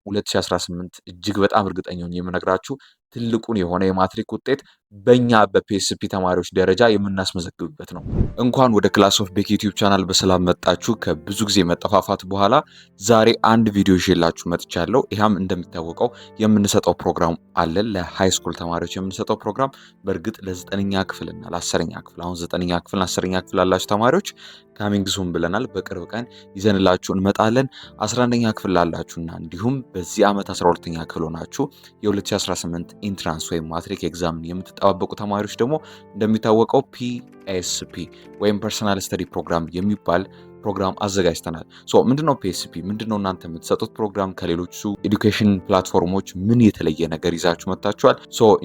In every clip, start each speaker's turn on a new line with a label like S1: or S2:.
S1: 2018 እጅግ በጣም እርግጠኛ ነኝ የምነግራችሁ ትልቁን የሆነ የማትሪክ ውጤት በእኛ በፒኤስፒ ተማሪዎች ደረጃ የምናስመዘግብበት ነው። እንኳን ወደ ክላስ ኦፍ ቤክ ዩቲዩብ ቻናል በሰላም መጣችሁ። ከብዙ ጊዜ መጠፋፋት በኋላ ዛሬ አንድ ቪዲዮ ይዤላችሁ መጥቻለሁ። ይህም እንደሚታወቀው የምንሰጠው ፕሮግራም አለ፣ ለሃይ ስኩል ተማሪዎች የምንሰጠው ፕሮግራም። በእርግጥ ለ9ኛ ክፍልና ለ10ኛ ክፍል አሁን 9ኛ ክፍል 10ኛ ክፍል ላላችሁ ተማሪዎች ካሚንግ ሱን ብለናል። በቅርብ ቀን ይዘንላችሁ እንመጣለን። 11ኛ ክፍል ላላችሁና እንዲሁም በዚህ ዓመት 12ኛ ክፍል ሆናችሁ የ2018 ኢንትራንስ ወይም ማትሪክ ኤግዛምን የምትጠባበቁ ተማሪዎች ደግሞ እንደሚታወቀው ፒኤስፒ ወይም ፐርሰናል ስተዲ ፕሮግራም የሚባል ፕሮግራም አዘጋጅተናል። ምንድነው ፒኤስፒ? ምንድነው እናንተ የምትሰጡት ፕሮግራም? ከሌሎቹ ኤዱኬሽን ፕላትፎርሞች ምን የተለየ ነገር ይዛችሁ መጥታችኋል?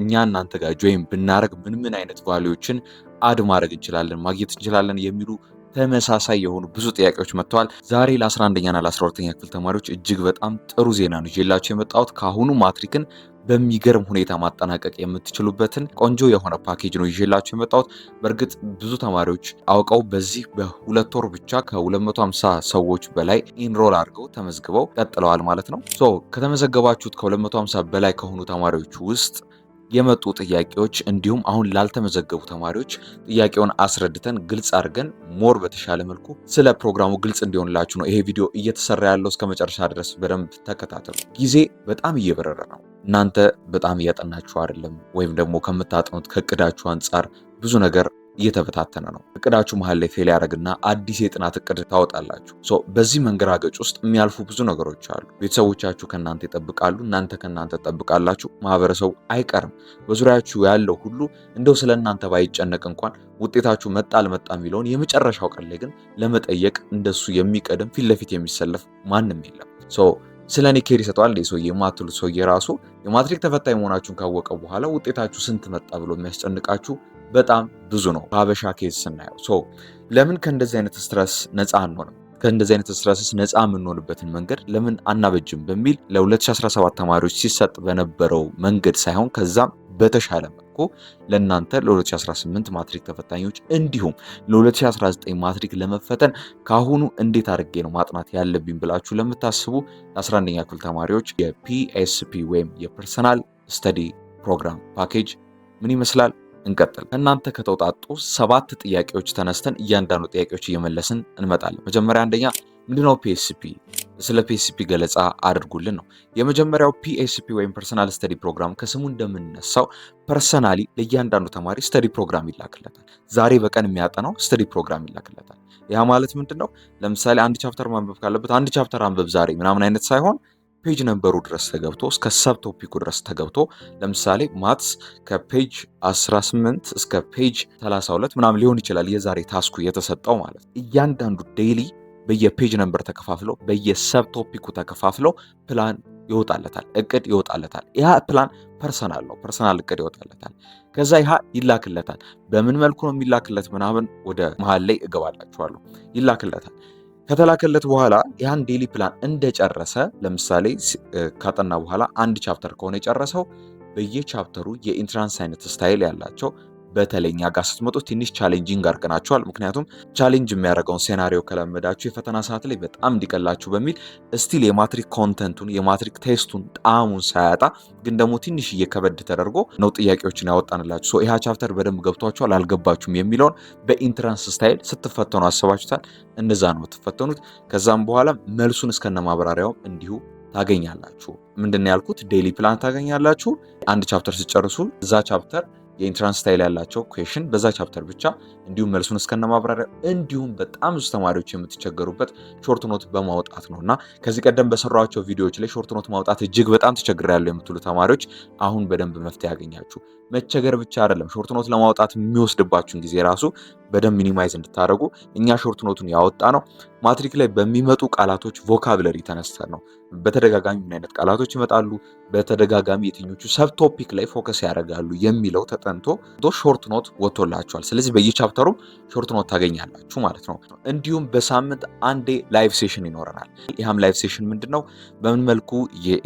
S1: እኛ እናንተ ጋር ጆይን ብናረግ ምን አይነት ቫልዩዎችን አድ ማድረግ እንችላለን፣ ማግኘት እንችላለን የሚሉ ተመሳሳይ የሆኑ ብዙ ጥያቄዎች መጥተዋል። ዛሬ ለ11ኛና ለ12ኛ ክፍል ተማሪዎች እጅግ በጣም ጥሩ ዜና ነው ይዤላችሁ የመጣሁት። ከአሁኑ ማትሪክን በሚገርም ሁኔታ ማጠናቀቅ የምትችሉበትን ቆንጆ የሆነ ፓኬጅ ነው ይዤላችሁ የመጣሁት። በእርግጥ ብዙ ተማሪዎች አውቀው በዚህ በሁለት ወር ብቻ ከ250 ሰዎች በላይ ኢንሮል አድርገው ተመዝግበው ቀጥለዋል ማለት ነው። ከተመዘገባችሁት ከ250 በላይ ከሆኑ ተማሪዎች ውስጥ የመጡ ጥያቄዎች እንዲሁም አሁን ላልተመዘገቡ ተማሪዎች ጥያቄውን አስረድተን ግልጽ አድርገን ሞር በተሻለ መልኩ ስለ ፕሮግራሙ ግልጽ እንዲሆንላችሁ ነው ይሄ ቪዲዮ እየተሰራ ያለው። እስከ መጨረሻ ድረስ በደንብ ተከታተሉ። ጊዜ በጣም እየበረረ ነው። እናንተ በጣም እያጠናችሁ አይደለም፣ ወይም ደግሞ ከምታጥኑት ከእቅዳችሁ አንጻር ብዙ ነገር እየተበታተነ ነው። እቅዳችሁ መሀል ላይ ፌል ያደርግና አዲስ የጥናት እቅድ ታወጣላችሁ። በዚህ መንገራገጭ ውስጥ የሚያልፉ ብዙ ነገሮች አሉ። ቤተሰቦቻችሁ ከእናንተ ይጠብቃሉ፣ እናንተ ከእናንተ ትጠብቃላችሁ። ማህበረሰቡ አይቀርም፣ በዙሪያችሁ ያለው ሁሉ እንደው ስለ እናንተ ባይጨነቅ እንኳን ውጤታችሁ መጣ አልመጣ የሚለውን የመጨረሻው ቀን ላይ ግን ለመጠየቅ እንደሱ የሚቀድም ፊት ለፊት የሚሰለፍ ማንም የለም። ስለ እኔ ኬር ይሰጠዋል ሰውዬ የማትሉት ሰውዬ ራሱ የማትሪክ ተፈታኝ መሆናችሁን ካወቀ በኋላ ውጤታችሁ ስንት መጣ ብሎ የሚያስጨንቃችሁ በጣም ብዙ ነው። በሀበሻ ኬዝ ስናየው ለምን ከእንደዚህ አይነት ስትረስ ነፃ አንሆንም? ከእንደዚህ አይነት ስትረስስ ነፃ የምንሆንበትን መንገድ ለምን አናበጅም በሚል ለ2017 ተማሪዎች ሲሰጥ በነበረው መንገድ ሳይሆን ከዛም በተሻለ መልኩ ለእናንተ ለ2018 ማትሪክ ተፈታኞች እንዲሁም ለ2019 ማትሪክ ለመፈተን ካሁኑ እንዴት አድርጌ ነው ማጥናት ያለብኝ ብላችሁ ለምታስቡ ለ11ኛ ክፍል ተማሪዎች የፒኤስፒ ወይም የፐርሰናል ስተዲ ፕሮግራም ፓኬጅ ምን ይመስላል? እንቀጥል። ከእናንተ ከተውጣጡ 7 ጥያቄዎች ተነስተን እያንዳንዱ ጥያቄዎች እየመለስን እንመጣለን። መጀመሪያ አንደኛ ምንድነው ፒኤስፒ? ስለ ፒኤስፒ ገለጻ አድርጉልን ነው። የመጀመሪያው ፒኤስፒ ወይም ፐርሰናል ስተዲ ፕሮግራም ከስሙ እንደምንነሳው ፐርሰናሊ ለእያንዳንዱ ተማሪ ስተዲ ፕሮግራም ይላክለታል። ዛሬ በቀን የሚያጠናው ስተዲ ፕሮግራም ይላክለታል። ያ ማለት ምንድነው? ለምሳሌ አንድ ቻፕተር ማንበብ ካለበት አንድ ቻፕተር አንበብ ዛሬ ምናምን አይነት ሳይሆን ፔጅ ነምበሩ ድረስ ተገብቶ እስከ ሰብ ቶፒኩ ድረስ ተገብቶ ለምሳሌ ማትስ ከፔጅ 18 እስከ ፔጅ 32 ምናምን ሊሆን ይችላል የዛሬ ታስኩ የተሰጠው ማለት። እያንዳንዱ ዴይሊ በየፔጅ ነምበር ተከፋፍለው በየሰብ ቶፒኩ ተከፋፍለው ፕላን ይወጣለታል፣ እቅድ ይወጣለታል። ያ ፕላን ፐርሰናል ነው፣ ፐርሰናል እቅድ ይወጣለታል። ከዛ ይሃ ይላክለታል። በምን መልኩ ነው የሚላክለት ምናምን ወደ መሃል ላይ እገባላችኋለሁ። ይላክለታል። ከተላከለት በኋላ ያን ዴሊ ፕላን እንደጨረሰ ለምሳሌ ካጠና በኋላ አንድ ቻፕተር ከሆነ የጨረሰው በየቻፕተሩ የኢንትራንስ አይነት ስታይል ያላቸው በተለይ እኛ ጋር ስትመጡ ትንሽ ቻሌንጂንግ አድርገናቸዋል። ምክንያቱም ቻሌንጅ የሚያደርገውን ሴናሪዮ ከለመዳችሁ የፈተና ሰዓት ላይ በጣም እንዲቀላችሁ በሚል ስቲል የማትሪክ ኮንተንቱን የማትሪክ ቴስቱን ጣዕሙን ሳያጣ ግን ደግሞ ትንሽ እየከበድ ተደርጎ ነው ጥያቄዎችን ያወጣንላችሁ። ይህ ቻፕተር በደንብ ገብቷችኋል አልገባችሁም የሚለውን በኢንትራንስ ስታይል ስትፈተኑ አስባችሁታል። እንደዛ ነው የምትፈተኑት። ከዛም በኋላ መልሱን እስከነ ማብራሪያው እንዲሁ ታገኛላችሁ። ምንድን ነው ያልኩት? ዴሊ ፕላን ታገኛላችሁ። አንድ ቻፕተር ሲጨርሱ እዛ ቻፕተር የኢንትራንስ ስታይል ያላቸው ኩዌሽን በዛ ቻፕተር ብቻ እንዲሁም መልሱን እስከነ ማብራሪያ እንዲሁም በጣም ብዙ ተማሪዎች የምትቸገሩበት ሾርት ኖት በማውጣት ነውና ከዚህ ቀደም በሰራኋቸው ቪዲዮዎች ላይ ሾርት ኖት ማውጣት እጅግ በጣም ተቸግሬያለሁ የምትሉ ተማሪዎች አሁን በደንብ መፍትሄ ያገኛችሁ። መቸገር ብቻ አይደለም፣ ሾርት ኖት ለማውጣት የሚወስድባችሁን ጊዜ ራሱ በደንብ ሚኒማይዝ እንድታደርጉ እኛ ሾርት ኖቱን ያወጣ ነው። ማትሪክ ላይ በሚመጡ ቃላቶች ቮካብለሪ ተነስተን ነው። በተደጋጋሚ ምን አይነት ቃላቶች ይመጣሉ፣ በተደጋጋሚ የትኞቹ ሰብ ቶፒክ ላይ ፎከስ ያደርጋሉ የሚለው ተጠንቶ ሾርት ኖት ወጥቶላችኋል። ስለዚህ በየቻፕተሩም ሾርት ኖት ታገኛላችሁ ማለት ነው። እንዲሁም በሳምንት አንዴ ላይቭ ሴሽን ይኖረናል። ይህም ላይቭ ሴሽን ምንድነው? በምን መልኩ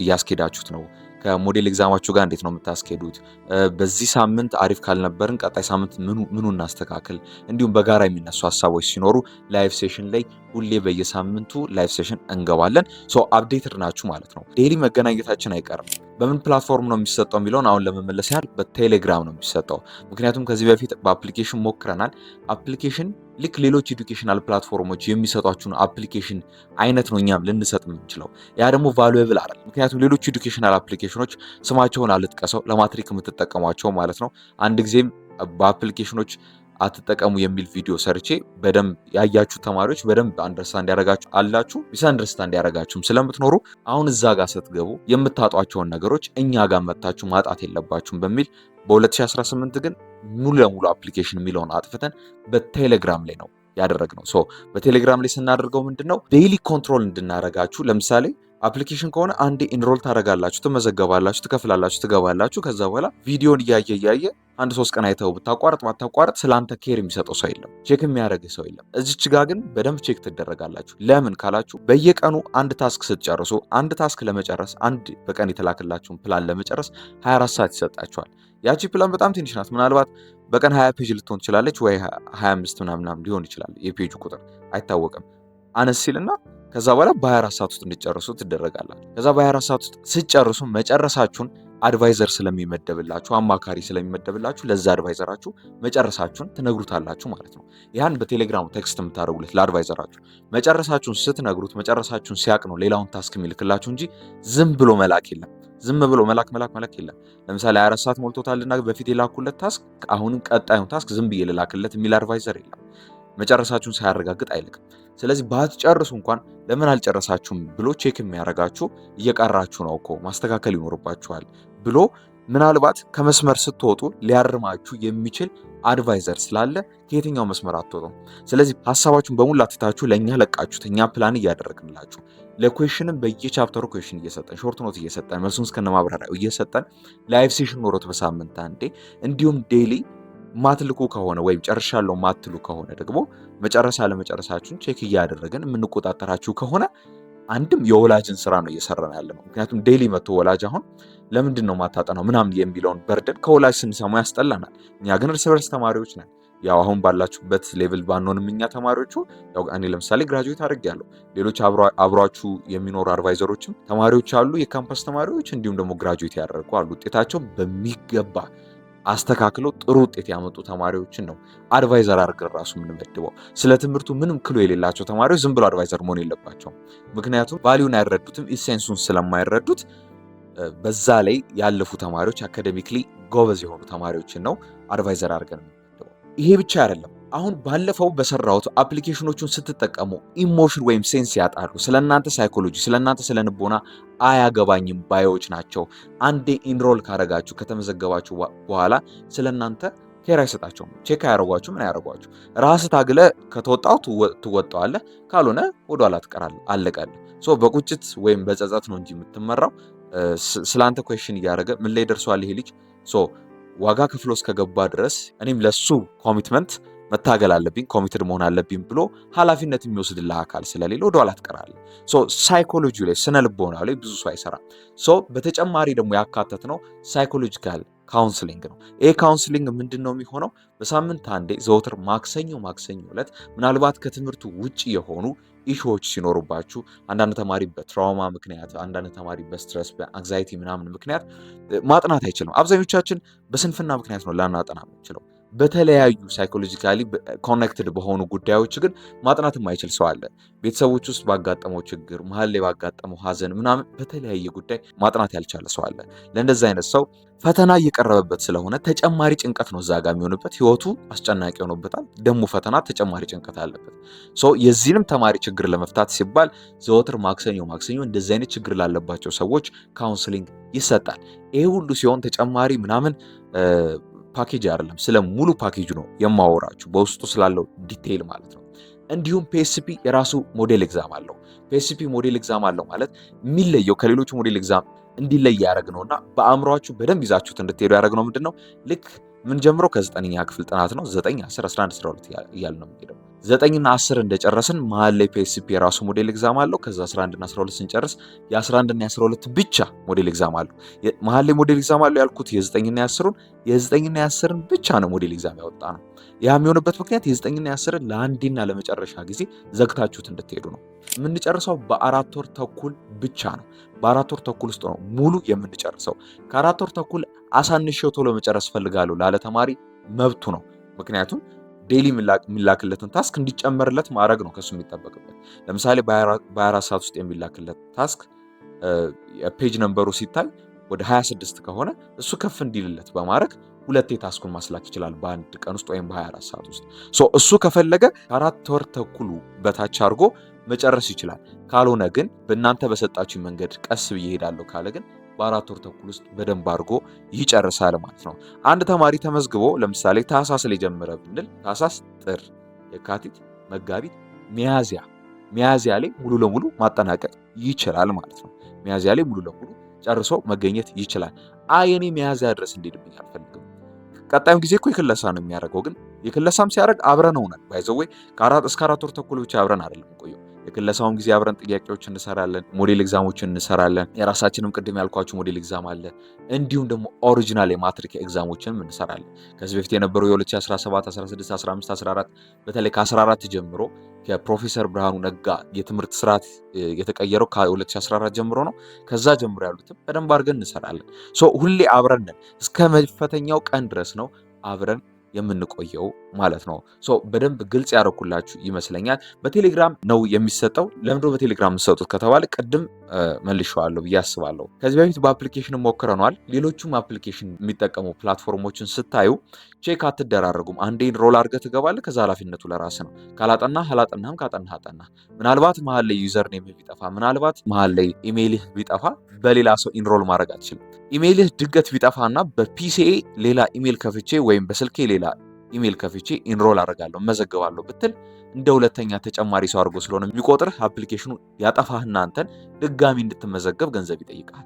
S1: እያስኬዳችሁት ነው? ከሞዴል ኤግዛማችሁ ጋር እንዴት ነው የምታስኬዱት? በዚህ ሳምንት አሪፍ ካልነበርን ቀጣይ ሳምንት ምኑ እናስተካክል? እንዲሁም በጋራ የሚነሱ ሀሳቦች ሲኖሩ ላይቭ ሴሽን ላይ ሁሌ በየሳምንቱ ላይቭ ሴሽን እንገባለን። አፕዴትድ ናችሁ ማለት ነው። ዴይሊ መገናኘታችን አይቀርም። በምን ፕላትፎርም ነው የሚሰጠው የሚለውን አሁን ለመመለስ ያህል በቴሌግራም ነው የሚሰጠው። ምክንያቱም ከዚህ በፊት በአፕሊኬሽን ሞክረናል። አፕሊኬሽን ልክ ሌሎች ኤዱኬሽናል ፕላትፎርሞች የሚሰጧችሁን አፕሊኬሽን አይነት ነው እኛም ልንሰጥ የምንችለው። ያ ደግሞ ቫሉዌብል አይደል። ምክንያቱም ሌሎች ኤዱኬሽናል አፕሊኬሽኖች ስማቸውን አልጥቀሰው ለማትሪክ የምትጠቀሟቸው ማለት ነው። አንድ ጊዜም በአፕሊኬሽኖች አትጠቀሙ የሚል ቪዲዮ ሰርቼ በደንብ ያያችሁ ተማሪዎች በደንብ አንደርስታንድ ያደረጋችሁ አላችሁ፣ ሚስ አንደርስታንድ ያደረጋችሁም ስለምትኖሩ አሁን እዛ ጋር ስትገቡ የምታጧቸውን ነገሮች እኛ ጋር መታችሁ ማጣት የለባችሁም በሚል በ2018 ግን ሙሉ ለሙሉ አፕሊኬሽን የሚለውን አጥፍተን በቴሌግራም ላይ ነው ያደረግነው። በቴሌግራም ላይ ስናደርገው ምንድነው ዴይሊ ኮንትሮል እንድናረጋችሁ። ለምሳሌ አፕሊኬሽን ከሆነ አንዴ ኢንሮል ታደርጋላችሁ፣ ትመዘገባላችሁ፣ ትከፍላላችሁ፣ ትገባላችሁ። ከዛ በኋላ ቪዲዮን እያየ አንድ 3 ቀን አይተው ብታቋርጥ ስለአንተ ኬር የሚሰጠው ሰው የለም፣ ቼክ የሚያደርግ ሰው የለም። እዚች ጋር ግን በደንብ ቼክ ትደረጋላችሁ። ለምን ካላችሁ በየቀኑ አንድ ታስክ ስትጨርሱ አንድ ታስክ ለመጨረስ አንድ በቀን የተላከላችሁን ፕላን ለመጨረስ 24 ሰዓት ይሰጣችኋል። ያቺ ፕላን በጣም ትንሽ ናት። ምናልባት በቀን 20 ፔጅ ልትሆን ትችላለች ወይ 25 ምናምን ሊሆን ይችላል። የፔጁ ቁጥር አይታወቅም። አነስ ሲልና ከዛ በኋላ በ24 ሰዓት ውስጥ እንድጨርሱ ትደረጋላችሁ። ከዛ በ24 ሰዓት ውስጥ ስትጨርሱ መጨረሳችሁን አድቫይዘር ስለሚመደብላችሁ አማካሪ ስለሚመደብላችሁ ለዛ አድቫይዘራችሁ መጨረሳችሁን ትነግሩታላችሁ ማለት ነው። ያን በቴሌግራም ቴክስት የምታደርጉለት ለአድቫይዘራችሁ መጨረሳችሁን ስትነግሩት መጨረሳችሁን ሲያቅ ነው ሌላውን ታስክ የሚልክላችሁ እንጂ ዝም ብሎ መላክ የለም። ዝም ብሎ መላክ የለም። ለምሳሌ 24 ሰዓት ሞልቶታልና በፊት የላኩለት ታስክ አሁንም ቀጣዩን ታስክ ዝም ብዬ ልላክለት የሚል አድቫይዘር የለም። መጨረሳችሁን ሳያረጋግጥ አይልክም። ስለዚህ ባትጨርሱ እንኳን ለምን አልጨረሳችሁም ብሎ ቼክ የሚያረጋችሁ እየቀራችሁ ነው እኮ ማስተካከል ይኖርባችኋል ብሎ ምናልባት ከመስመር ስትወጡ ሊያርማችሁ የሚችል አድቫይዘር ስላለ ከየትኛው መስመር አትወጡም። ስለዚህ ሐሳባችሁን በሙሉ አትታችሁ ለኛ ለቃችሁት እኛ ፕላን እያደረግንላችሁ ለኩዌሽንም በየቻፕተሩ ኩዌሽን እየሰጠን ሾርት ኖት እየሰጠን መልሱን እስከነ ማብራሪያው እየሰጠን ላይቭ ሴሽን ኖሮት በሳምንት አንዴ እንዲሁም ዴይሊ ማትልኩ ከሆነ ወይም ጨርሻለሁ ማትሉ ከሆነ ደግሞ መጨረሻ ለመጨረሳችሁን ቼክ እያደረግን የምንቆጣጠራችሁ ከሆነ አንድም የወላጅን ስራ ነው እየሰራን ያለነው። ምክንያቱም ዴይሊ መጥቶ ወላጅ አሁን ለምንድን ነው ማታጠናው ምናምን የሚለውን በርደን ከወላጅ ስንሰማ ያስጠላናል። እኛ ግን እርስ በርስ ተማሪዎች ነን። ያው አሁን ባላችሁበት ሌቭል ባንሆንም እኛ ተማሪዎቹ ያው እኔ ለምሳሌ ግራጁዌት አድርጌያለሁ። ሌሎች አብሯችሁ የሚኖሩ አድቫይዘሮችም ተማሪዎች አሉ፣ የካምፓስ ተማሪዎች እንዲሁም ደግሞ ግራጁዌት ያደረጉ አሉ። ውጤታቸው በሚገባ አስተካክለው ጥሩ ውጤት ያመጡ ተማሪዎችን ነው አድቫይዘር አድርገን ራሱ የምንመድበው። ስለ ትምህርቱ ምንም ክሎ የሌላቸው ተማሪዎች ዝም ብሎ አድቫይዘር መሆን የለባቸውም። ምክንያቱም ቫልዩን አይረዱትም፣ ኢሴንሱን ስለማይረዱት በዛ ላይ ያለፉ ተማሪዎች አካዴሚክሊ ጎበዝ የሆኑ ተማሪዎችን ነው አድቫይዘር አድርገን የምንመድበው። ይሄ ብቻ አይደለም። አሁን ባለፈው በሰራሁት አፕሊኬሽኖቹን ስትጠቀሙ ኢሞሽን ወይም ሴንስ ያጣሉ። ስለናንተ ሳይኮሎጂ፣ ስለናንተ ስለንቦና አያገባኝም ባዮች ናቸው። አንዴ ኢንሮል ካረጋችሁ ከተመዘገባችሁ በኋላ ስለናንተ ኬር አይሰጣቸውም። ቼክ አያረጓችሁ፣ ምን አያረጓችሁ። ራስ ታግለ ከተወጣው ትወጣዋለህ፣ ካልሆነ ወደኋላ ትቀራለህ። አለቀልህ። በቁጭት ወይም በጸጸት ነው እንጂ የምትመራው ስላንተ ኩዌሽን እያደረገ ምን ላይ ደርሷል ይሄ ልጅ ዋጋ ከፍሎ እስከገባ ድረስ እኔም ለሱ ኮሚትመንት መታገል አለብኝ፣ ኮሚትድ መሆን አለብኝ ብሎ ኃላፊነት የሚወስድልህ አካል ስለሌለ ወደኋላ ትቀራለህ። ሳይኮሎጂ ላይ ስነ ልቦና ላይ ብዙ ሰው አይሰራም። በተጨማሪ ደግሞ ያካተትነው ሳይኮሎጂካል ካውንስሊንግ ነው። ይሄ ካውንስሊንግ ምንድን ነው የሚሆነው? በሳምንት አንዴ ዘወትር ማክሰኞ ዕለት ምናልባት ከትምህርቱ ውጭ የሆኑ ኢሹዎች ሲኖሩባችሁ፣ አንዳንድ ተማሪ በትራውማ ምክንያት፣ አንዳንድ ተማሪ በስትረስ በአንግዛይቲ ምናምን ምክንያት ማጥናት አይችልም። አብዛኞቻችን በስንፍና ምክንያት ነው ላናጠና የምንችለው። በተለያዩ ሳይኮሎጂካሊ ኮኔክትድ በሆኑ ጉዳዮች ግን ማጥናት የማይችል ሰው አለ። ቤተሰቦች ውስጥ ባጋጠመው ችግር፣ መሀል ላይ ባጋጠመው ሀዘን ምናምን በተለያየ ጉዳይ ማጥናት ያልቻለ ሰው አለ። ለእንደዚህ አይነት ሰው ፈተና እየቀረበበት ስለሆነ ተጨማሪ ጭንቀት ነው እዛ ጋር የሚሆንበት። ህይወቱ አስጨናቂ ሆኖበታል። ደግሞ ፈተና ተጨማሪ ጭንቀት አለበት። የዚህንም ተማሪ ችግር ለመፍታት ሲባል ዘወትር ማክሰኞ እንደዚህ አይነት ችግር ላለባቸው ሰዎች ካውንስሊንግ ይሰጣል። ይሄ ሁሉ ሲሆን ተጨማሪ ምናምን ፓኬጅ አይደለም፣ ስለ ሙሉ ፓኬጁ ነው የማወራችሁ በውስጡ ስላለው ዲቴይል ማለት ነው። እንዲሁም ፒኤስፒ የራሱ ሞዴል ኤግዛም አለው። ፒኤስፒ ሞዴል ኤግዛም አለው ማለት የሚለየው ከሌሎቹ ሞዴል ኤግዛም እንዲለይ ያደረግ ነውና በአእምሯችሁ በደንብ ይዛችሁት እንድትሄዱ ያደረግ ነው። ምንድነው ልክ ምን ጀምሮ ከ9ኛ ክፍል ጥናት ነው። 9 10 11 12 እያልን ነው የምንሄደው። 9 እና 10 እንደጨረስን መሀል ላይ ፒኤስፒ የራሱ ሞዴል ኤግዛም አለው። ከዛ 11 እና 12 ስንጨርስ የ11 እና 12 ብቻ ሞዴል ኤግዛም አለው። መሀል ላይ ሞዴል ኤግዛም አለው ያልኩት የ9 እና 10ን የ9 እና 10ን ብቻ ነው ሞዴል ኤግዛም ያወጣ ነው። ያ የሚሆንበት ምክንያት የ9 እና 10ን ለአንዴና ለመጨረሻ ጊዜ ዘግታችሁት እንድትሄዱ ነው። የምንጨርሰው በ4 ወር ተኩል ብቻ ነው። በ4 ወር ተኩል ውስጥ ነው ሙሉ የምንጨርሰው። ከ4 ወር ተኩል አሳንሼው ቶሎ መጨረስ ፈልጋለሁ ላለ ተማሪ መብቱ ነው። ምክንያቱም ዴይሊ የሚላክለትን ታስክ እንዲጨመርለት ማድረግ ነው ከሱ የሚጠበቅበት። ለምሳሌ በ24 ሰዓት ውስጥ የሚላክለት ታስክ የፔጅ ነምበሩ ሲታይ ወደ 26 ከሆነ እሱ ከፍ እንዲልለት በማድረግ ሁለቴ ታስኩን ማስላክ ይችላል በአንድ ቀን ውስጥ ወይም በ24 ሰዓት ውስጥ። እሱ ከፈለገ ከ4 ወር ተኩሉ በታች አድርጎ መጨረስ ይችላል። ካልሆነ ግን በእናንተ በሰጣችሁ መንገድ ቀስ ብዬ እሄዳለሁ ካለ ግን በ4 ወር ተኩል ውስጥ በደንብ አድርጎ ይጨርሳል ማለት ነው። አንድ ተማሪ ተመዝግቦ ለምሳሌ ታህሳስ ላይ ጀመረ ብንል ታህሳስ፣ ጥር፣ የካቲት፣ መጋቢት፣ ሚያዝያ ላይ ሙሉ ለሙሉ ማጠናቀቅ ይችላል ማለት ነው። ሚያዝያ ላይ ሙሉ ለሙሉ ጨርሶ መገኘት ይችላል። እኔ ሚያዝያ ድረስ እንዲሄድብኝ አልፈልግም። ቀጣዩን ጊዜ እኮ የክለሳ ነው የሚያደርገው። ግን የክለሳም ሲያደርግ አብረን ሆነን ባይዘወይ ከ4 እስከ 4 ወር ተኩል ብቻ አብረን አይደለም ቆየው። የክለሳውን ጊዜ አብረን ጥያቄዎች እንሰራለን፣ ሞዴል ኤግዛሞችን እንሰራለን። የራሳችንም ቅድም ያልኳችሁ ሞዴል ኤግዛም አለ። እንዲሁም ደግሞ ኦሪጂናል የማትሪክ ኤግዛሞችንም እንሰራለን። ከዚህ በፊት የነበሩ የ2017፣ 16፣ 15፣ 14 በተለይ ከ14 ጀምሮ ከፕሮፌሰር ብርሃኑ ነጋ የትምህርት ስርዓት የተቀየረው ከ2014 ጀምሮ ነው። ከዛ ጀምሮ ያሉትም በደንብ አድርገን እንሰራለን። ሁሌ አብረን ነን። እስከ መፈተኛው ቀን ድረስ ነው አብረን የምንቆየው ማለት ነው። በደንብ ግልጽ ያደረኩላችሁ ይመስለኛል። በቴሌግራም ነው የሚሰጠው። ለምንድነው በቴሌግራም የምትሰጡት ከተባለ ቅድም መልሼዋለሁ ብዬ አስባለሁ። ከዚህ በፊት በአፕሊኬሽን ሞክረናል። ሌሎቹም አፕሊኬሽን የሚጠቀሙ ፕላትፎርሞችን ስታዩ ቼክ አትደራረጉም። አንዴ ኢንሮል አድርገህ ትገባለህ። ከዛ ኃላፊነቱ ለራስ ነው። ካላጠናህ አላጠናህም፣ ካጠናህ አጠናህ። ምናልባት መሀል ላይ ዩዘር ኔም ቢጠፋ፣ ምናልባት መሀል ላይ ኢሜይልህ ቢጠፋ በሌላ ሰው ኢንሮል ማድረግ አትችልም። ኢሜይልህ ድንገት ቢጠፋና በፒሲኤ ሌላ ኢሜይል ከፍቼ ወይም በስልኬ ሌላ ኢሜይል ከፍቼ ኢንሮል አደርጋለሁ መዘገባለሁ ብትል እንደ ሁለተኛ ተጨማሪ ሰው አድርጎ ስለሆነ የሚቆጥርህ አፕሊኬሽኑ ያጠፋህና አንተን ድጋሚ እንድትመዘገብ ገንዘብ ይጠይቃል።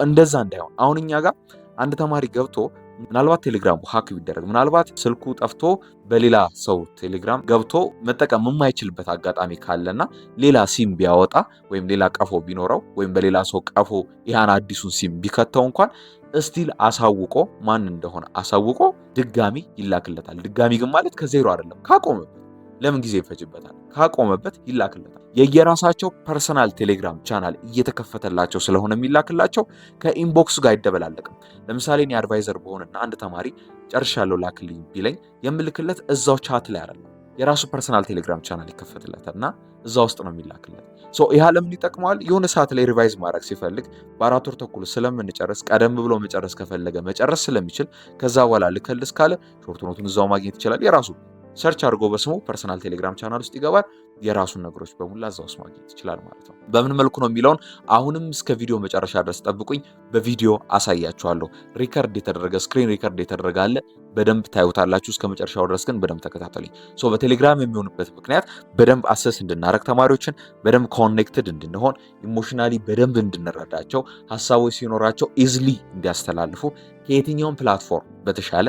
S1: እንደዛ እንዳይሆን አሁን እኛ ጋር አንድ ተማሪ ገብቶ ምናልባት ቴሌግራሙ ሀክ ቢደረግ፣ ምናልባት ስልኩ ጠፍቶ በሌላ ሰው ቴሌግራም ገብቶ መጠቀም የማይችልበት አጋጣሚ ካለና ሌላ ሲም ቢያወጣ ወይም ሌላ ቀፎ ቢኖረው ወይም በሌላ ሰው ቀፎ ይህን አዲሱን ሲም ቢከተው እንኳን እስቲል አሳውቆ ማን እንደሆነ አሳውቆ ድጋሚ ይላክለታል። ድጋሚ ግን ማለት ከዜሮ አይደለም። ካቆመበት ለምን ጊዜ ይፈጅበታል? ካቆመበት ይላክለታል። የየራሳቸው ፐርሰናል ቴሌግራም ቻናል እየተከፈተላቸው ስለሆነ የሚላክላቸው ከኢንቦክስ ጋር አይደበላለቅም። ለምሳሌ እኔ አድቫይዘር በሆነና አንድ ተማሪ ጨርሻለሁ ላክልኝ ቢለኝ የምልክለት እዛው ቻት ላይ አይደለም። የራሱ ፐርሰናል ቴሌግራም ቻናል ይከፈትለታልና እዛ ውስጥ ነው የሚላክለት። ይህ ለምን ይጠቅመዋል? የሆነ ሰዓት ላይ ሪቫይዝ ማድረግ ሲፈልግ በ4 ወር ተኩል ስለምንጨርስ ቀደም ብሎ መጨረስ ከፈለገ መጨረስ ስለሚችል ከዛ በኋላ ልከልስ ካለ ሾርት ኖቱን እዛው ማግኘት ይችላል። የራሱ ሰርች አድርጎ በስሙ ፐርሰናል ቴሌግራም ቻናል ውስጥ ይገባል። የራሱን ነገሮች በሙላ እዛ ውስጥ ማግኘት ይችላል ማለት ነው። በምን መልኩ ነው የሚለውን አሁንም እስከ ቪዲዮ መጨረሻ ድረስ ጠብቁኝ። በቪዲዮ አሳያችኋለሁ። ሪከርድ የተደረገ ስክሪን ሪከርድ የተደረገ አለ። በደንብ ታዩታላችሁ። እስከ መጨረሻው ድረስ ግን በደንብ ተከታተሉኝ። በቴሌግራም የሚሆንበት ምክንያት በደንብ አሰስ እንድናረግ፣ ተማሪዎችን በደንብ ኮኔክትድ እንድንሆን፣ ኢሞሽናሊ በደንብ እንድንረዳቸው፣ ሀሳቦች ሲኖራቸው ኢዝሊ እንዲያስተላልፉ ከየትኛውም ፕላትፎርም በተሻለ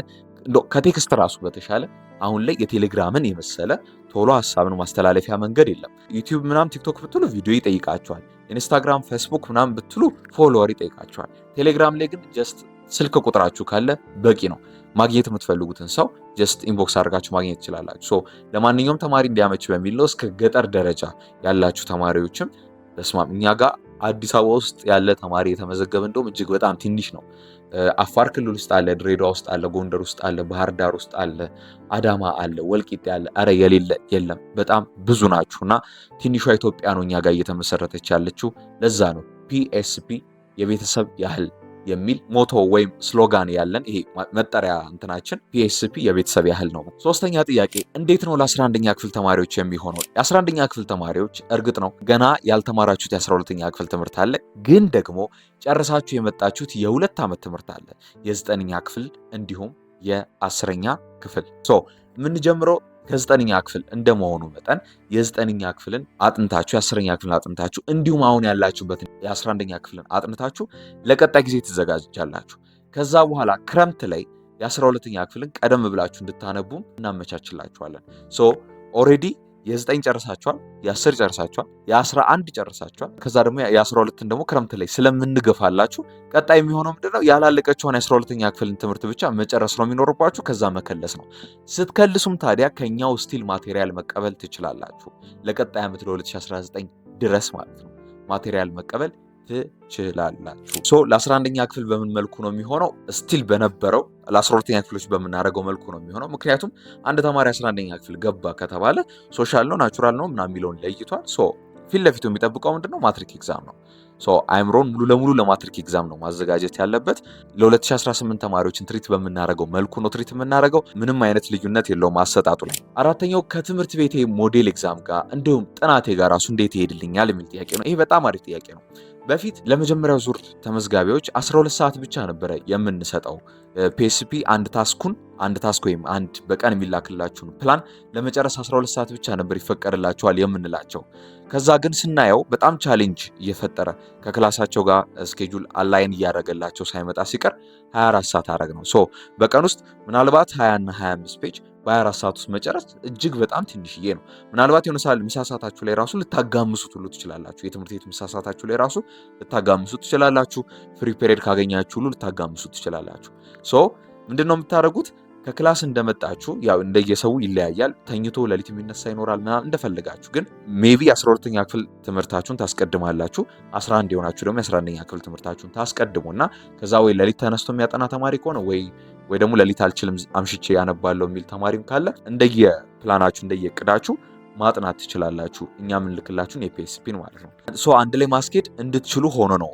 S1: ከቴክስት ራሱ በተሻለ አሁን ላይ የቴሌግራምን የመሰለ ቶሎ ሀሳብን ማስተላለፊያ መንገድ የለም። ዩቲዩብ ምናምን ቲክቶክ ብትሉ ቪዲዮ ይጠይቃቸዋል። ኢንስታግራም፣ ፌስቡክ ምናምን ብትሉ ፎሎወር ይጠይቃቸዋል። ቴሌግራም ላይ ግን ጀስት ስልክ ቁጥራችሁ ካለ በቂ ነው። ማግኘት የምትፈልጉትን ሰው ጀስት ኢንቦክስ አድርጋችሁ ማግኘት ትችላላችሁ። ለማንኛውም ተማሪ እንዲያመች በሚል ነው። እስከ ገጠር ደረጃ ያላችሁ ተማሪዎችም በስማም እኛ ጋር አዲስ አበባ ውስጥ ያለ ተማሪ የተመዘገበ እንደውም እጅግ በጣም ትንሽ ነው። አፋር ክልል ውስጥ አለ፣ ድሬዳዋ ውስጥ አለ፣ ጎንደር ውስጥ አለ፣ ባህር ዳር ውስጥ አለ፣ አዳማ አለ፣ ወልቂጤ አለ። አረ የሌለ የለም። በጣም ብዙ ናችሁና ትንሿ ኢትዮጵያ ነው እኛ ጋር እየተመሰረተች ያለችው። ለዛ ነው ፒኤስፒ የቤተሰብ ያህል የሚል ሞቶ ወይም ስሎጋን ያለን። ይሄ መጠሪያ እንትናችን ፒኤስፒ የቤተሰብ ያህል ነው። ሶስተኛ ጥያቄ፣ እንዴት ነው ለ11ኛ ክፍል ተማሪዎች የሚሆነው? የ11ኛ ክፍል ተማሪዎች እርግጥ ነው ገና ያልተማራችሁት የ12ኛ ክፍል ትምህርት አለ፣ ግን ደግሞ ጨርሳችሁ የመጣችሁት የ2 ዓመት ትምህርት አለ፣ የ9ኛ ክፍል እንዲሁም የ10ኛ ክፍል። የምንጀምረው ከ9ኛ ክፍል እንደመሆኑ መጠን የ9ኛ ክፍልን አጥንታችሁ የ10ኛ ክፍልን አጥንታችሁ እንዲሁም አሁን ያላችሁበትን የ11ኛ ክፍልን አጥንታችሁ ለቀጣይ ጊዜ ትዘጋጃላችሁ። ከዛ በኋላ ክረምት ላይ የ12ኛ ክፍልን ቀደም ብላችሁ እንድታነቡም እናመቻችላችኋለን። ሶ ኦሬዲ የ9 ጨርሳችኋል፣ የ10 ጨርሳችኋል፣ የ11 ጨርሳችኋል። ከዛ ደግሞ የ12ን ደግሞ ክረምት ላይ ስለምንገፋላችሁ ቀጣይ የሚሆነው ምንድነው ያላለቀችውን የ12ኛ ክፍልን ትምህርት ብቻ መጨረስ ነው የሚኖርባችሁ። ከዛ መከለስ ነው። ስትከልሱም ታዲያ ከኛው ስቲል ማቴሪያል መቀበል ትችላላችሁ። ለቀጣይ ዓመት ለ2019 ድረስ ማለት ነው ማቴሪያል መቀበል ትችላላችሁ። ሶ ለ11ኛ ክፍል በምን መልኩ ነው የሚሆነው? ስቲል በነበረው ለ12ኛ ክፍሎች በምናደርገው መልኩ ነው የሚሆነው። ምክንያቱም አንድ ተማሪ 11ኛ ክፍል ገባ ከተባለ ሶሻል ነው ናቹራል ነው ምናምን የሚለውን ለይቷል። ሶ ፊት ለፊቱ የሚጠብቀው ምንድነው? ማትሪክ ኤግዛም ነው። ሶ አይምሮን ሙሉ ለሙሉ ለማትሪክ ኤግዛም ነው ማዘጋጀት ያለበት። ለ2018 ተማሪዎችን ትሪት በምናደርገው መልኩ ነው ትሪት የምናደርገው። ምንም አይነት ልዩነት የለውም አሰጣጡ ላይ። አራተኛው ከትምህርት ቤቴ ሞዴል ኤግዛም ጋር እንዲሁም ጥናቴ ጋር ራሱ እንዴት ይሄድልኛል የሚል ጥያቄ ነው። ይሄ በጣም አሪፍ ጥያቄ ነው። በፊት ለመጀመሪያው ዙር ተመዝጋቢዎች 12 ሰዓት ብቻ ነበረ የምንሰጠው። ፒኤስፒ አንድ ታስክ ወይም አንድ በቀን የሚላክላችሁን ፕላን ለመጨረስ 12 ሰዓት ብቻ ነበር ይፈቀድላችኋል የምንላቸው። ከዛ ግን ስናየው በጣም ቻሌንጅ እየፈጠረ ከክላሳቸው ጋር ስኬጁል አላይን እያደረገላቸው ሳይመጣ ሲቀር 24 ሰዓት አረግ ነው። ሶ በቀን ውስጥ ምናልባት 20 እና 25 ፔጅ በ24 ሰዓት ውስጥ መጨረስ እጅግ በጣም ትንሽዬ ነው። ምናልባት የሆነ ሰዓት ምሳ ሰዓታችሁ ላይ ራሱ ልታጋምሱት ሁሉ ትችላላችሁ። የትምህርት ቤት ምሳ ሰዓታችሁ ላይ ራሱ ልታጋምሱት ትችላላችሁ። ፍሪ ፔሪድ ካገኛችሁ ሁሉ ልታጋምሱት ትችላላችሁ። ሶ ምንድነው የምታደርጉት? ከክላስ እንደመጣችሁ ያው እንደየሰው ይለያያል። ተኝቶ ሌሊት የሚነሳ ይኖራል ምናምን እንደፈለጋችሁ። ግን ሜቢ 12ኛ ክፍል ትምህርታችሁን ታስቀድማላችሁ። 11 የሆናችሁ ደግሞ የ11ኛ ክፍል ትምህርታችሁን ታስቀድሙና ከዛ ወይ ሌሊት ተነስቶ የሚያጠና ተማሪ ከሆነ ወይ ደግሞ ሌሊት አልችልም አምሽቼ ያነባለሁ የሚል ተማሪም ካለ እንደየ ፕላናችሁ እንደየ እቅዳችሁ ማጥናት ትችላላችሁ። እኛ ምን ልክላችሁን የፒኤስፒን ማለት ነው። ሶ አንድ ላይ ማስኬድ እንድትችሉ ሆኖ ነው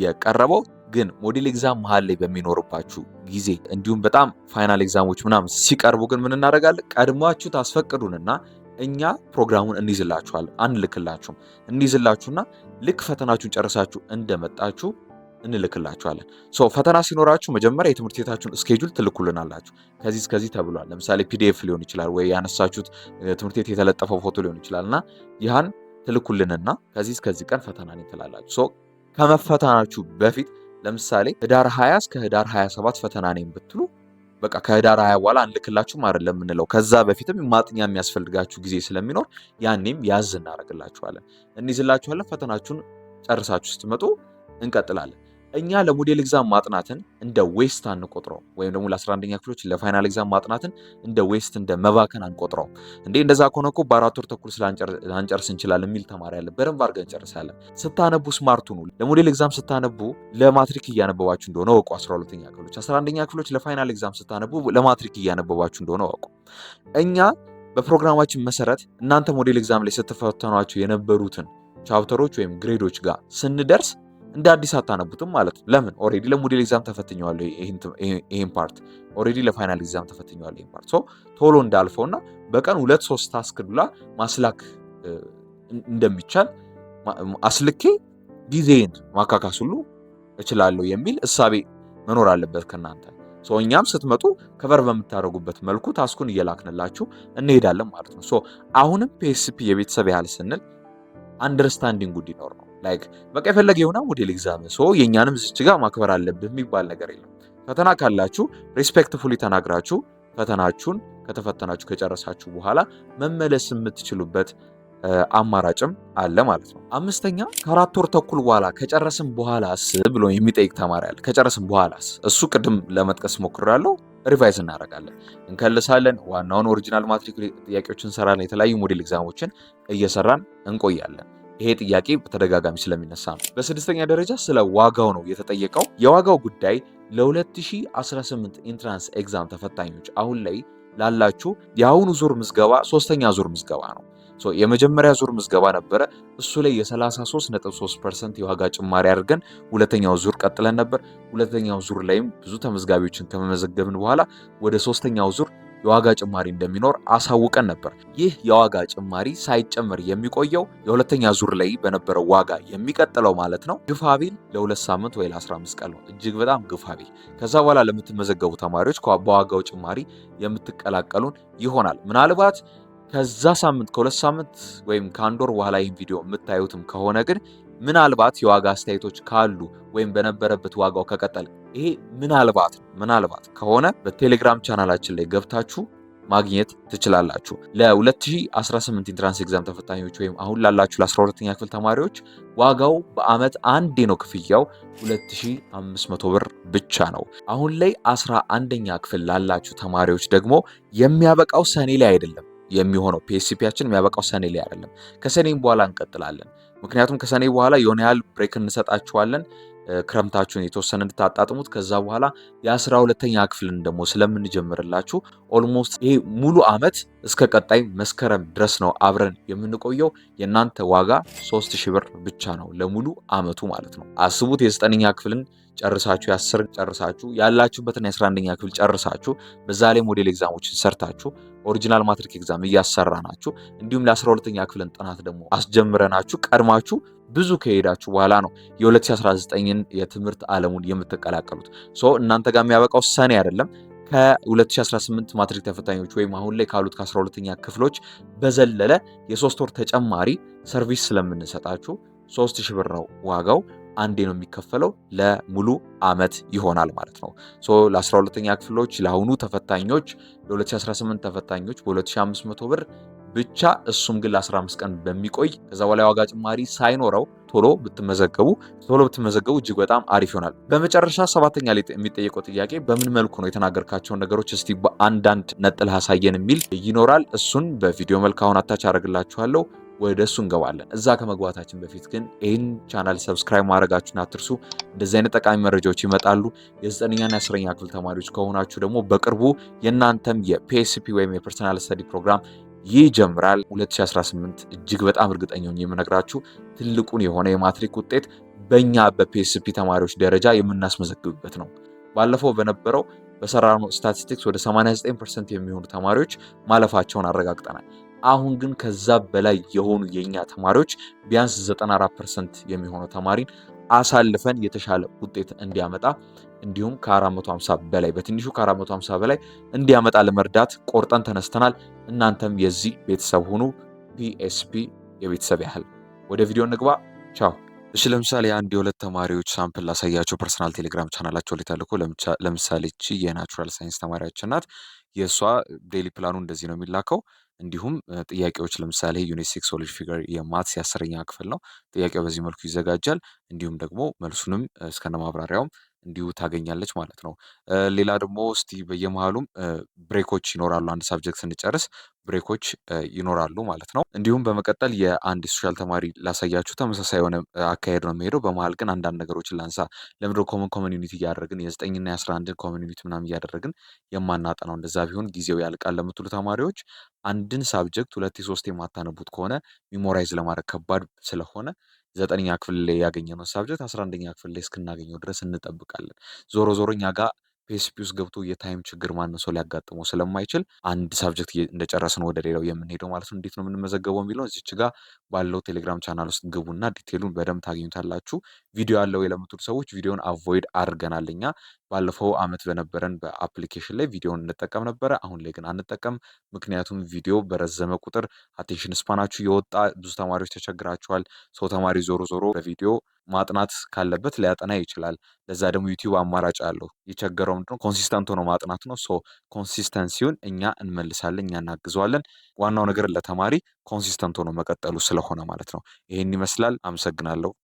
S1: የቀረበው። ግን ሞዴል ኤግዛም መሀል ላይ በሚኖርባችሁ ጊዜ እንዲሁም በጣም ፋይናል ኤግዛሞች ምናምን ሲቀርቡ ግን ምን እናደርጋለን? ቀድሟችሁ ታስፈቅዱንና እኛ ፕሮግራሙን እንይዝላችኋለን። አንልክላችሁም። እንይዝላችሁና ልክ ፈተናችሁን ጨርሳችሁ እንደመጣችሁ እንልክላችኋለን። ሶ ፈተና ሲኖራችሁ መጀመሪያ የትምህርት ቤታችሁን ስኬጁል ትልኩልናላችሁ። ከዚህ እስከዚህ ተብሏል። ለምሳሌ ፒዲኤፍ ሊሆን ይችላል ወይ ያነሳችሁት ትምህርት ቤት የተለጠፈው ፎቶ ሊሆን ይችላልና ይህን ትልኩልንና ከዚህ እስከዚህ ቀን ፈተና ነው ትላላችሁ። ሶ ከመፈተናችሁ በፊት ለምሳሌ ህዳር 20 እስከ ህዳር 27 ፈተና ነኝ ብትሉ በቃ ከህዳር 20 በኋላ አንልክላችሁም አይደለም የምንለው። ከዛ በፊትም ማጥኛ የሚያስፈልጋችሁ ጊዜ ስለሚኖር ያኔም ያዝ እናደርግላችኋለን፣ እንይዝላችኋለን። ፈተናችሁን ጨርሳችሁ ስትመጡ እንቀጥላለን። እኛ ለሞዴል ኤግዛም ማጥናትን እንደ ዌስት አንቆጥረው፣ ወይም ደግሞ ለ11ኛ ክፍሎች ለፋይናል ኤግዛም ማጥናትን እንደ ዌስት እንደ መባከን አንቆጥረው። እንዴ እንደዛ ከሆነ እኮ በ4 ወር ተኩል ላንጨርስ እንችላለን የሚል ተማሪ አለ። በደንብ አድርገን እንጨርሳለን። ስታነቡ ስማርቱ ነው። ለሞዴል ኤግዛም ስታነቡ ለማትሪክ እያነበባችሁ እንደሆነ ወቁ። 12ኛ ክፍሎች 11ኛ ክፍሎች ለፋይናል ኤግዛም ስታነቡ ለማትሪክ እያነበባችሁ እንደሆነ ወቁ። እኛ በፕሮግራማችን መሰረት እናንተ ሞዴል ኤግዛም ላይ ስትፈተኗቸው የነበሩትን ቻፕተሮች ወይም ግሬዶች ጋር ስንደርስ እንደ አዲስ አታነቡትም ማለት ነው። ለምን? ኦሬዲ ለሞዴል ኤግዛም ተፈትኘዋለሁ ይሄን ፓርት፣ ኦሬዲ ለፋይናል ኤግዛም ተፈትኘዋለሁ ይሄን ፓርት። ሶ ቶሎ እንዳልፈውና በቀን 2-3 ታስክ ዱላ ማስላክ እንደሚቻል አስልኬ ጊዜን ማካካስ ሁሉ እችላለሁ የሚል እሳቤ መኖር አለበት ከናንተ። ሶ እኛም ስትመጡ ከቨር በምታደርጉበት መልኩ ታስኩን እየላክንላችሁ እንሄዳለን ማለት ነው። ሶ አሁንም ፒኤስፒ የቤተሰብ ያህል ስንል አንደርስታንዲንግ እንዲኖር ነው። ላይክ በቃ የፈለገ የሆነ ሞዴል ኤግዛም ሶ የኛንም ዝች ጋር ማክበር አለብህ የሚባል ነገር የለም። ፈተና ካላችሁ ሪስፔክትፉሊ ተናግራችሁ ፈተናችሁን ከተፈተናችሁ ከጨረሳችሁ በኋላ መመለስ የምትችሉበት አማራጭም አለ ማለት ነው። አምስተኛ ከ4 ወር ተኩል በኋላ ከጨረስን በኋላስ ብሎ የሚጠይቅ ተማሪ አለ። ከጨረስን በኋላስ? እሱ ቅድም ለመጥቀስ ሞክሬያለሁ። ሪቫይዝ እናደርጋለን፣ እንከልሳለን፣ ዋናውን ኦሪጂናል ማትሪክ ጥያቄዎችን እንሰራለን፣ የተለያዩ ሞዴል ኤግዛሞችን እየሰራን እንቆያለን። ይሄ ጥያቄ በተደጋጋሚ ስለሚነሳ ነው። በስድስተኛ ደረጃ ስለ ዋጋው ነው የተጠየቀው። የዋጋው ጉዳይ ለ2018 ኢንትራንስ ኤግዛም ተፈታኞች አሁን ላይ ላላችሁ የአሁኑ ዙር ምዝገባ 3ኛ ዙር ምዝገባ ነው። የመጀመሪያ ዙር ምዝገባ ነበረ። እሱ ላይ የ33.3% የዋጋ ጭማሪ አድርገን ሁለተኛው ዙር ቀጥለን ነበር። ሁለተኛው ዙር ላይም ብዙ ተመዝጋቢዎችን ከመመዘገብን በኋላ ወደ 3ኛው ዙር የዋጋ ጭማሪ እንደሚኖር አሳውቀን ነበር። ይህ የዋጋ ጭማሪ ሳይጨመር የሚቆየው የሁለተኛ ዙር ላይ በነበረው ዋጋ የሚቀጥለው ማለት ነው ግፋቢል ለ2 ሳምንት ወይ ለ15 ቀን ነው። እጅግ በጣም ግፋቢል። ከዛ በኋላ ለምትመዘገቡ ተማሪዎች በዋጋው ጭማሪ የምትቀላቀሉን ይሆናል። ምናልባት ከዛ ሳምንት ከ2 ሳምንት ወይም ከ1 ወር በኋላ ይህን ቪዲዮ የምታዩትም ከሆነ ግን ምናልባት የዋጋ አስተያየቶች ካሉ ወይም በነበረበት ዋጋው ከቀጠል ይሄ ምናልባት ከሆነ በቴሌግራም ቻናላችን ላይ ገብታችሁ ማግኘት ትችላላችሁ። ለ2018 ኢንትራንስ ኤግዛም ተፈታኞች ወይም አሁን ላላችሁ ለ12ኛ ክፍል ተማሪዎች ዋጋው በአመት አንዴ ነው ክፍያው 2500 ብር ብቻ ነው። አሁን ላይ 11ኛ ክፍል ላላችሁ ተማሪዎች ደግሞ የሚያበቃው ሰኔ ላይ አይደለም የሚሆነው። ፒኤስሲፒያችን የሚያበቃው ሰኔ ላይ አይደለም፣ ከሰኔም በኋላ እንቀጥላለን። ምክንያቱም ከሰኔ በኋላ የሆነ ያህል ብሬክ እንሰጣችኋለን ክረምታችሁን የተወሰነ እንድታጣጥሙት። ከዛ በኋላ የ12ኛ ክፍልን ደግሞ ስለምንጀምርላችሁ ኦልሞስት ይሄ ሙሉ አመት እስከ ቀጣይ መስከረም ድረስ ነው አብረን የምንቆየው። የእናንተ ዋጋ 3000 ብር ብቻ ነው ለሙሉ አመቱ ማለት ነው። አስቡት የ9ኛ ክፍልን ጨርሳችሁ የ10 ጨርሳችሁ ያላችሁበትን የ11ኛ ክፍል ጨርሳችሁ በዛ ላይ ሞዴል ኤግዛሞችን ሰርታችሁ ኦሪጂናል ማትሪክ ኤግዛም እያሰራናችሁ እንዲሁም ለ12ኛ ክፍልን ጥናት ደግሞ አስጀምረናችሁ ቀድማችሁ ብዙ ከሄዳችሁ በኋላ ነው የ2019ን የትምህርት ዓለሙን የምትቀላቀሉት። እናንተ ጋር የሚያበቃው ሰኔ አይደለም። ከ2018 ማትሪክ ተፈታኞች ወይም አሁን ላይ ካሉት ከ12ኛ ክፍሎች በዘለለ የ3 ወር ተጨማሪ ሰርቪስ ስለምንሰጣችሁ 3000 ብር ነው ዋጋው። አንዴ ነው የሚከፈለው፣ ለሙሉ አመት ይሆናል ማለት ነው። ለ12ኛ ክፍሎች ለአሁኑ ተፈታኞች ለ2018 ተፈታኞች በ2500 ብር ብቻ፣ እሱም ግን ለ15 ቀን በሚቆይ ከዛ በላይ ዋጋ ጭማሪ ሳይኖረው ቶሎ ብትመዘገቡ እጅግ በጣም አሪፍ ይሆናል። በመጨረሻ 7ኛ ላይ የሚጠየቀው ጥያቄ በምን መልኩ ነው የተናገርካቸውን ነገሮች እስቲ በአንዳንድ ነጥል አሳየን የሚል ይኖራል። እሱን በቪዲዮ መልክ አሁን አታች አደርግላችኋለሁ። ወደ እሱ እንገባለን። እዛ ከመግባታችን በፊት ግን ይህን ቻናል ሰብስክራይብ ማድረጋችሁን አትርሱ። እንደዚህ አይነት ጠቃሚ መረጃዎች ይመጣሉ። የ9ኛና የ10ኛ ክፍል ተማሪዎች ከሆናችሁ ደግሞ በቅርቡ የእናንተም የፒኤስፒ ወይም የፐርሰናል ስተዲ ፕሮግራም ይጀምራል። 2018 እጅግ በጣም እርግጠኛ ነኝ የምነግራችሁ ትልቁን የሆነ የማትሪክ ውጤት በእኛ በፒኤስፒ ተማሪዎች ደረጃ የምናስመዘግብበት ነው። ባለፈው በነበረው በሰራነው ስታቲስቲክስ ወደ 89% የሚሆኑ ተማሪዎች ማለፋቸውን አረጋግጠናል። አሁን ግን ከዛ በላይ የሆኑ የኛ ተማሪዎች ቢያንስ 94% የሚሆነው ተማሪን አሳልፈን የተሻለ ውጤት እንዲያመጣ እንዲሁም ከ450 በላይ በትንሹ ከ450 በላይ እንዲያመጣ ለመርዳት ቆርጠን ተነስተናል። እናንተም የዚህ ቤተሰብ ሁኑ። ፒኤስፒ የቤተሰብ ያህል። ወደ ቪዲዮ እንግባ። ቻው። እሺ፣ ለምሳሌ አንድ የሁለት ተማሪዎች ሳምፕል ላሳያቸው። ፐርሰናል ቴሌግራም ቻናላቸው ላይ ተልኮ ለምሳሌ እቺ የናቹራል ሳይንስ ተማሪያችን ናት። የእሷ ዴይሊ ፕላኑ እንደዚህ ነው የሚላከው። እንዲሁም ጥያቄዎች ለምሳሌ ዩኒት 6 ሶሊድ ፊገር የማትስ የ10ኛ ክፍል ነው። ጥያቄው በዚህ መልኩ ይዘጋጃል። እንዲሁም ደግሞ መልሱንም እስከነ ማብራሪያውም እንዲሁ ታገኛለች ማለት ነው። ሌላ ደግሞ እስቲ በየመሃሉም ብሬኮች ይኖራሉ። አንድ ሳብጀክት ስንጨርስ ብሬኮች ይኖራሉ ማለት ነው። እንዲሁም በመቀጠል የአንድ ሶሻል ተማሪ ላሳያችሁ። ተመሳሳይ የሆነ አካሄድ ነው የሚሄደው። በመሃል ግን አንዳንድ ነገሮችን ላንሳ። ለምንድነው ኮመን ዩኒት እያደረግን የ9ና የ11 ኮመን ዩኒት ምናምን እያደረግን የማናጠናው? እንደዛ ቢሆን ጊዜው ያልቃል ለምትሉ ተማሪዎች አንድን ሳብጀክት 2-3 የማታነቡት ከሆነ ሚሞራይዝ ለማድረግ ከባድ ስለሆነ 9ኛ ክፍል ላይ ያገኘነው ሳብጀክት 11ኛ ክፍል ላይ እስክናገኘው ድረስ እንጠብቃለን። ዞሮ እኛ ጋር ፒኤስፒ ውስጥ ገብቶ የታይም ችግር ማንም ሰው ሊያጋጥመው ስለማይችል አንድ ሳብጀክት እንደጨረስን ወደ ሌላው የምንሄደው ማለት ነው። እንዴት ነው የምንመዘገበው የሚለው እዚች ጋር ባለው ቴሌግራም ቻናል ውስጥ ግቡና ዲቴሉን በደንብ ታገኙታላችሁ። ቪዲዮ ያለው የለምትሉ ሰዎች ቪዲዮን አቮይድ አድርገናል እኛ። ባለፈው አመት በነበረን በአፕሊኬሽን ላይ ቪዲዮን እንጠቀም ነበረ። አሁን ላይ ግን አንጠቀም። ምክንያቱም ቪዲዮ በረዘመ ቁጥር አቴንሽን ስፓናችሁ የወጣ ብዙ ተማሪዎች ተቸግራቸዋል። ሰው ተማሪ ዞሮ በቪዲዮ ማጥናት ካለበት ሊያጠና ይችላል። ለዛ ደግሞ ዩቲዩብ አማራጭ አለው። የቸገረው ምንድነው? ኮንሲስተንት ሆኖ ማጥናት ነው። ኮንሲስተንሲውን እኛ እንመልሳለን፣ እኛ እናግዘዋለን። ዋናው ነገር ለተማሪ ኮንሲስተንት ሆኖ መቀጠሉ ስለሆነ ማለት ነው። ይሄን ይመስላል። አመሰግናለሁ።